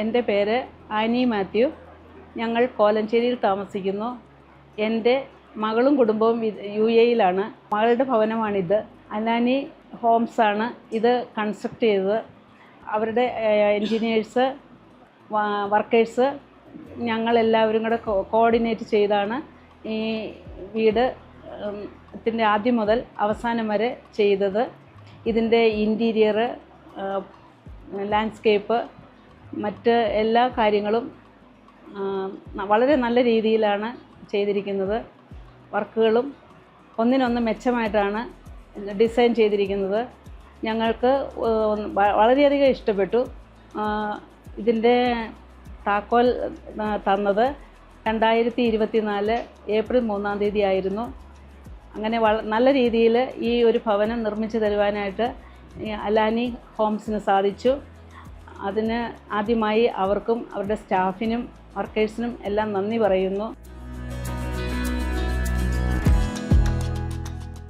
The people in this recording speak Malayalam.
എൻ്റെ പേര് ആനി മാത്യു. ഞങ്ങൾ കോലഞ്ചേരിയിൽ താമസിക്കുന്നു. എൻ്റെ മകളും കുടുംബവും UAE-യിലാണ്. മകളുടെ ഭവനമാണിത്. അലാനി ഹോംസാണ് ഇത് കൺസ്ട്രക്റ്റ് ചെയ്തത്. അവരുടെ എൻജിനീയേഴ്സ്, വർക്കേഴ്സ് ഞങ്ങളെല്ലാവരും കൂടെ കോർഡിനേറ്റ് ചെയ്താണ് ഈ വീട് ത്തിൻ്റെ ആദ്യം മുതൽ അവസാനം വരെ ചെയ്തത്. ഇതിൻ്റെ ഇൻറ്റീരിയർ, ലാൻഡ്സ്കേപ്പ്, മറ്റ് എല്ലാ കാര്യങ്ങളും വളരെ നല്ല രീതിയിലാണ് ചെയ്തിരിക്കുന്നത്. വർക്കുകളും ഒന്നിനൊന്ന് മെച്ചമായിട്ടാണ് ഡിസൈൻ ചെയ്തിരിക്കുന്നത്. ഞങ്ങൾക്ക് വളരെയധികം ഇഷ്ടപ്പെട്ടു. ഇതിൻ്റെ താക്കോൽ തന്നത് 2024 ഏപ്രിൽ 3-ാം തീയതി ആയിരുന്നു. അങ്ങനെ നല്ല രീതിയിൽ ഈ ഒരു ഭവനം നിർമ്മിച്ചു തരുവാനായിട്ട് അലാനി ഹോംസിന് സാധിച്ചു. അതിന് ആദ്യമായി അവർക്കും അവരുടെ സ്റ്റാഫിനും വർക്കേഴ്സിനും എല്ലാം നന്ദി പറയുന്നു.